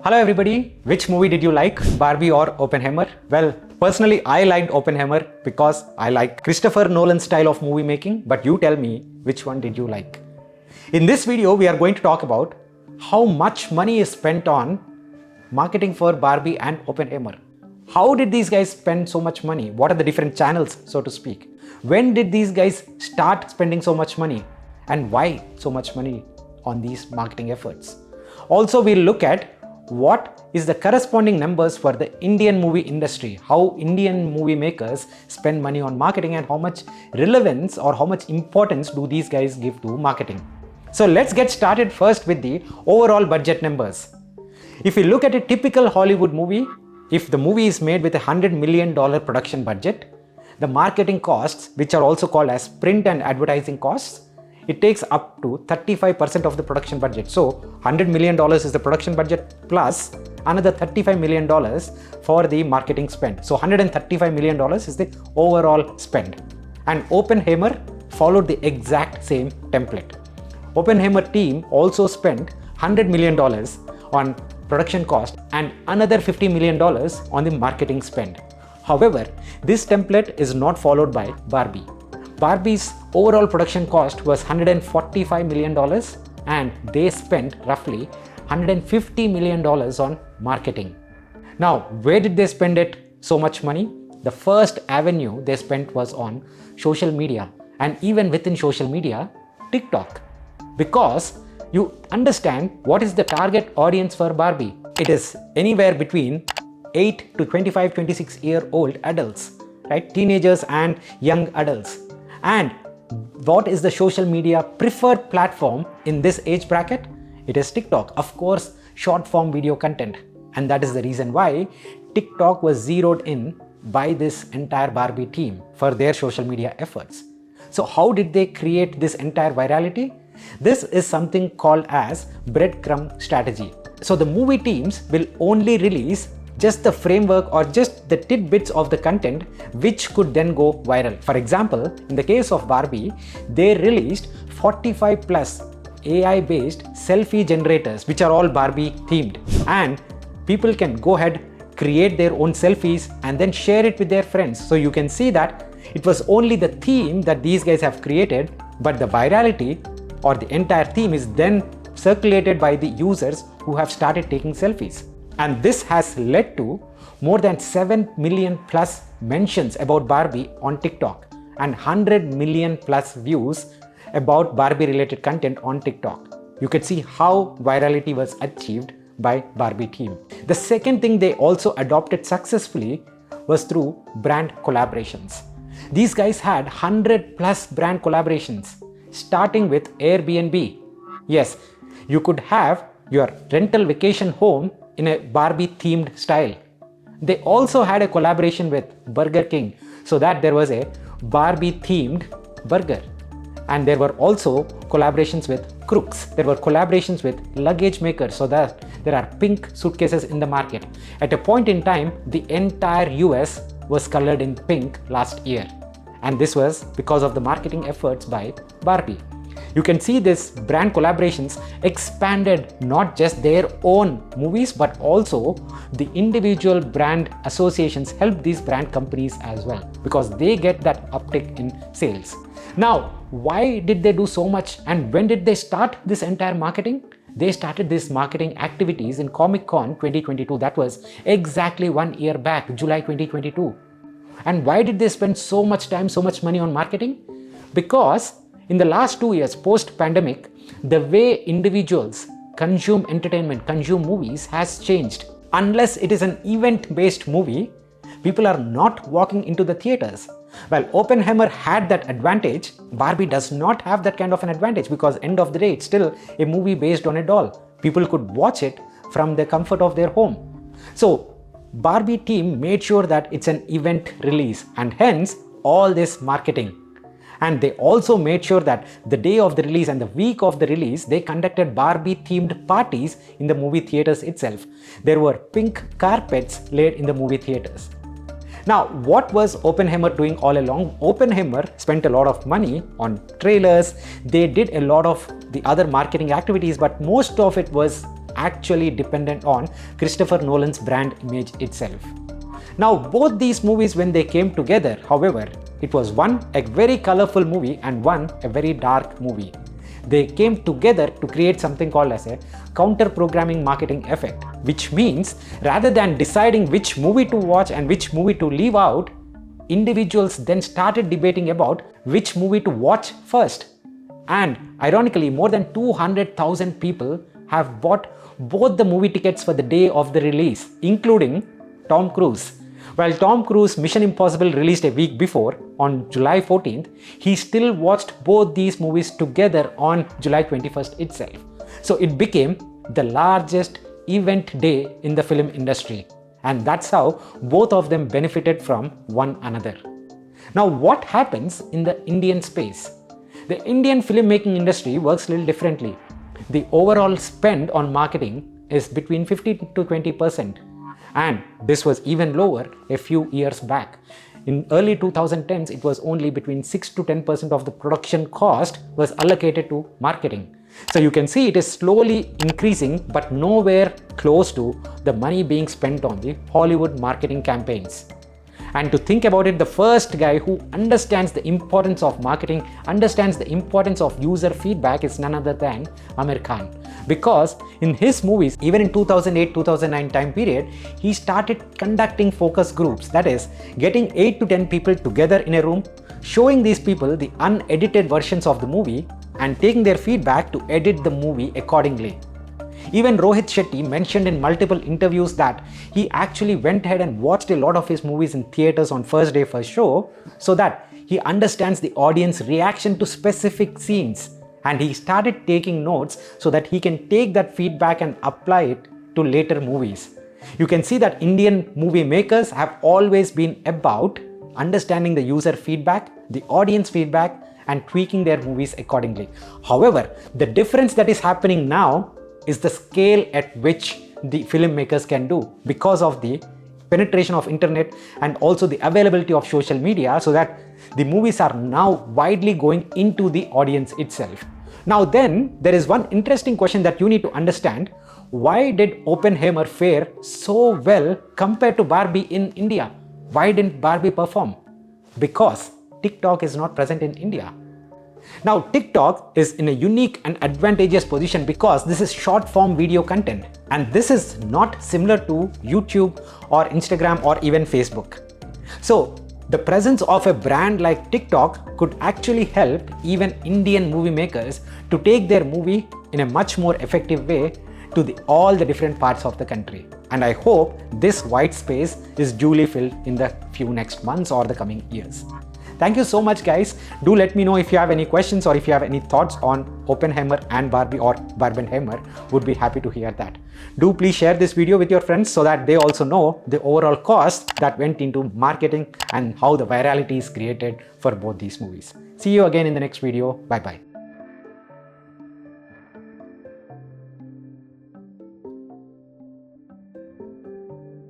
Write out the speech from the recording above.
Hello everybody, which movie did you like, Barbie or Oppenheimer? Well, personally I liked Oppenheimer because I like Christopher Nolan's style of movie making, but you tell me which one did you like? In this video, we are going to talk about how much money is spent on marketing for Barbie and Oppenheimer. How did these guys spend so much money? What are the different channels, so to speak? When did these guys start spending so much money? And why so much money on these marketing efforts? Also, we'll look at what is the corresponding numbers for the Indian movie industry, how Indian movie makers spend money on marketing and how much relevance or how much importance do these guys give to marketing. So let's get started first with the overall budget numbers. If you look at a typical Hollywood movie, if the movie is made with $100 million production budget, the marketing costs, which are also called as print and advertising costs, it takes up to 35% of the production budget. So $100 million is the production budget plus another $35 million for the marketing spend. So $135 million is the overall spend. And Oppenheimer followed the exact same template. Oppenheimer team also spent $100 million on production cost and another $50 million on the marketing spend. However, this template is not followed by Barbie. Barbie's overall production cost was $145 million and they spent roughly $150 million on marketing. Now, where did they spend it so much money? The first avenue they spent was on social media, and even within social media, TikTok. Because you understand what is the target audience for Barbie. It is anywhere between 8 to 25, 26-year-old adults, right? Teenagers and young adults. And what is the social media preferred platform in this age bracket? It is TikTok. Of course, short form video content. And that is the reason why TikTok was zeroed in by this entire Barbie team for their social media efforts. So how did they create this entire virality? This is something called as breadcrumb strategy. So the movie teams will only release just the framework or just the tidbits of the content which could then go viral. For example, in the case of Barbie, they released 45 plus AI-based selfie generators which are all Barbie themed, and people can go ahead, create their own selfies and then share it with their friends. So you can see that it was only the theme that these guys have created, but the virality or the entire theme is then circulated by the users who have started taking selfies. And this has led to more than 7 million plus mentions about Barbie on TikTok and 100 million plus views about Barbie related content on TikTok. You could see how virality was achieved by Barbie team. The second thing they also adopted successfully was through brand collaborations. These guys had 100 plus brand collaborations, starting with Airbnb. Yes, you could have your rental vacation home in a Barbie themed style. They also had a collaboration with Burger King so that there was a Barbie themed burger. And there were also collaborations with Crooks. There were collaborations with luggage makers so that there are pink suitcases in the market. At a point in time, the entire US was colored in pink last year. And this was because of the marketing efforts by Barbie. You can see this brand collaborations expanded not just their own movies, but also the individual brand associations help these brand companies as well because they get that uptick in sales. Now, why did they do so much and when did they start this entire marketing? They started this marketing activities in Comic-Con 2022. That was exactly 1 year back, July 2022. And why did they spend so much time, so much money on marketing? Because in the last 2 years post-pandemic, the way individuals consume entertainment, consume movies has changed. Unless it is an event-based movie, people are not walking into the theaters. Well, Oppenheimer had that advantage. Barbie does not have that kind of an advantage because end of the day, it's still a movie based on a doll. People could watch it from the comfort of their home. So Barbie team made sure that it's an event release and hence all this marketing. And they also made sure that the day of the release and the week of the release, they conducted Barbie themed parties in the movie theaters itself. There were pink carpets laid in the movie theaters. Now, what was Oppenheimer doing all along? Oppenheimer spent a lot of money on trailers. They did a lot of the other marketing activities, but most of it was actually dependent on Christopher Nolan's brand image itself. Now, both these movies, when they came together, however, it was one a very colorful movie and one a very dark movie. They came together to create something called as a counter-programming marketing effect, which means rather than deciding which movie to watch and which movie to leave out, individuals then started debating about which movie to watch first. And ironically, more than 200,000 people have bought both the movie tickets for the day of the release, including Tom Cruise. While Tom Cruise Mission Impossible released a week before, on July 14th, he still watched both these movies together on July 21st itself. So it became the largest event day in the film industry. And that's how both of them benefited from one another. Now, what happens in the Indian space? The Indian filmmaking industry works a little differently. The overall spend on marketing is between 15 to 20%. And this was even lower a few years back. In early 2010s, it was only between 6 to 10% of the production cost was allocated to marketing. So you can see it is slowly increasing, but nowhere close to the money being spent on the Hollywood marketing campaigns. And to think about it, the first guy who understands the importance of marketing, understands the importance of user feedback is none other than Amir Khan. Because in his movies, even in 2008-2009 time period, he started conducting focus groups. That is, getting 8 to 10 people together in a room, showing these people the unedited versions of the movie and taking their feedback to edit the movie accordingly. Even Rohit Shetty mentioned in multiple interviews that he actually went ahead and watched a lot of his movies in theaters on first day, first show, so that he understands the audience reaction to specific scenes. And he started taking notes so that he can take that feedback and apply it to later movies. You can see that Indian movie makers have always been about understanding the user feedback, the audience feedback, and tweaking their movies accordingly. However, the difference that is happening now is the scale at which the filmmakers can do because of the penetration of internet and also the availability of social media, so that the movies are now widely going into the audience itself. Now then, there is one interesting question that you need to understand. Why did Oppenheimer fare so well compared to Barbie in India? Why didn't Barbie perform? Because TikTok is not present in India. Now, TikTok is in a unique and advantageous position because this is short form video content, and this is not similar to YouTube or Instagram or even Facebook. So the presence of a brand like TikTok could actually help even Indian movie makers to take their movie in a much more effective way to all the different parts of the country. And I hope this white space is duly filled in the few next months or the coming years. Thank you so much, guys. Do let me know if you have any questions or if you have any thoughts on Oppenheimer and Barbie or Barbenheimer. Would be happy to hear that. Do please share this video with your friends so that they also know the overall cost that went into marketing and how the virality is created for both these movies. See you again in the next video. Bye bye.